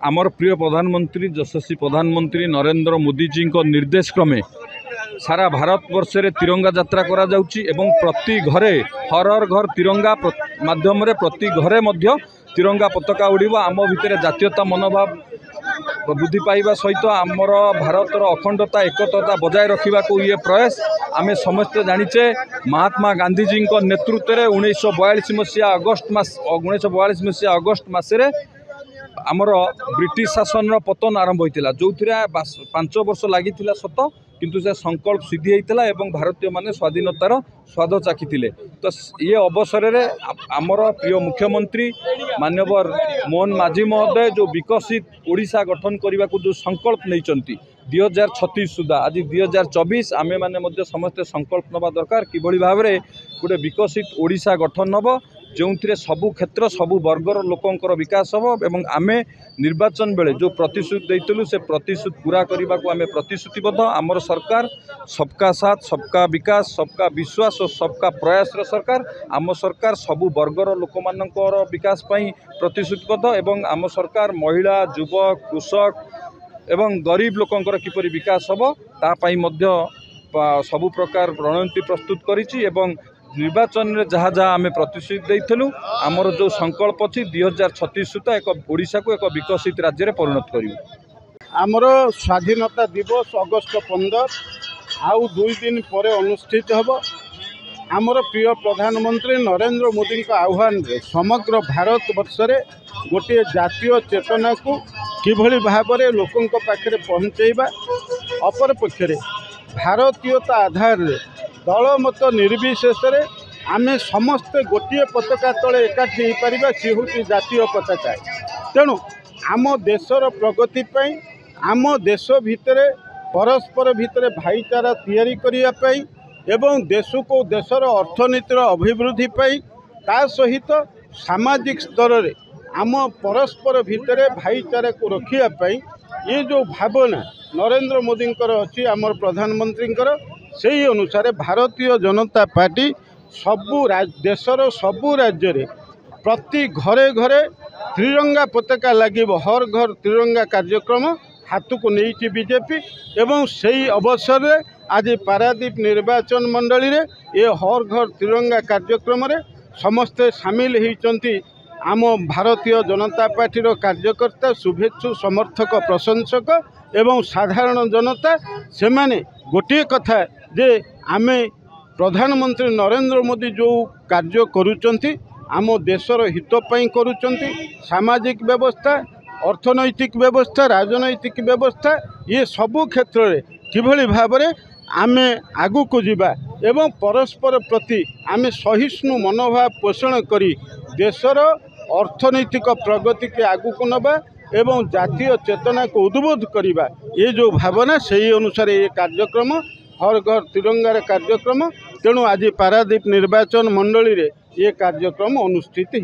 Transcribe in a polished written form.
आमर प्रिय प्रधानमंत्री यशस्वी प्रधानमंत्री नरेंद्र मोदी जी को निर्देश क्रमे सारा भारत वर्ष रे तिरंगा यात्रा करा जाउची एवं प्रति घरे हर घर तिरंगा माध्यम रे प्रति घरे मध्य तिरंगा पताका उड़ीब। आम भितर जातीयता मनोभाव वृद्धि पाइबा सहित आमर भारतर अखंडता एकता बजाय रखा ये प्रयास आमे समस्ते जानिचे। महात्मा गांधी जी नेतृत्व में 1942 मसीहा अगस्ट मसरे आमर ब्रिटिश शासन पतन आरंभ होता जो 5 वर्ष लगी सत किंतु से संकल्प सिद्धि होता एवं भारतीय माने स्वाधीनतार स्वाद चाखी। तो ये अवसर में आमर प्रिय मुख्यमंत्री माननीय मोहन माझी महोदय जो विकसित ओडिशा गठन करने को जो संकल्प नहीं 2036 सुधा आज 2024 आमे माने समस्ते संकल्प नवा दरकार किभली भाव में गोटे विकसित ओडिशा गठन हम जो सबु क्षेत्र सबु वर्गर लोकंकर विकास हम एवं आमे निर्वाचन बेले जो प्रतिश्रुति देइतलु से प्रतिश्रुति पूरा करने को आमे प्रतिश्रुतिबद्ध। आमर सरकार सबका साथ सबका विकास सबका विश्वास और सबका प्रयास सरकार। आम सरकार सबु वर्गर लोक मानकर विकास पई प्रतिश्रुतिबद्ध एवं आम सरकार महिला युवक कृषक एवं गरीब लोकंकर किपरि विकास हम तापाई मध्य सबु प्रकार रणनीति प्रस्तुत करिछि एवं निर्वाचन में जहाँ जहाँ आम प्रतिश्रुति देइथलु आमर जो संकल्प अच्छी 2036 सुधा एक ओडिशा को एक विकसित राज्य में परिणत करियो। आमर स्वाधीनता दिवस अगस्ट 15 आउ 2 दिन पर अनुष्ठित होब। आमर प्रिय प्रधानमंत्री नरेंद्र मोदी का आह्वान रे समग्र भारत वर्ष रे गोटे जातीय चेतना को किभली भाव में लोकों पाखे पहुँचेबा अपर पक्षरे भारतीयता आधार रे दल मत निर्विशेष आमे समस्ते गोटे पताका तले एकाठी हो पारिबा सी होची जातीय पताका। तेणु आम देशर प्रगति पई आम देश भितर परस्पर भितर भाईचारा तैयारी करिया पई एवं देश को देशर अर्थनीतिर अभिवृद्धि पई ता सहित सामाजिक स्तर रे आम परस्पर भितर भाईचारा को रखिया पई ये जो भावना नरेंद्र मोदी अच्छी आमर प्रधानमंत्री से ही अनुसार भारतीय जनता पार्टी सबू देशर सबू राज्य रे प्रति घरे घरे तिरंगा पताका लगे हर घर तिरंगा कार्यक्रम हाथ को नहीं बीजेपी एवं से ही अवसर रे आज पारादीप निर्वाचन मंडली रे ये हर घर तिरंगा कार्यक्रम रे समस्ते सामिल होती आम भारतीय जनता पार्टी कार्यकर्ता शुभेच्छु समर्थक प्रशंसक एवं साधारण जनता से माने गोटे कथा जे आमे प्रधानमंत्री नरेंद्र मोदी जो कार्य करुचंती आम देशर हित पई करुचंती सामाजिक व्यवस्था अर्थनैतिक व्यवस्था राजनैतिक व्यवस्था ये सबु क्षेत्र में किभली भाव में आमे आगु को जीवा एवं परस्पर प्रति आमे सहिष्णु मनोभाव पोषण करी देशर अर्थनैतिक प्रगति के आगु को नबा एवं जातीय चेतना को उद्बोध करवा ये जो भावना से अनुसार ये कार्यक्रम हर घर तिरंगार कार्यक्रम। तेणु आज पारादीप निर्वाचन मंडली रे ये कार्यक्रम अनुष्ठित।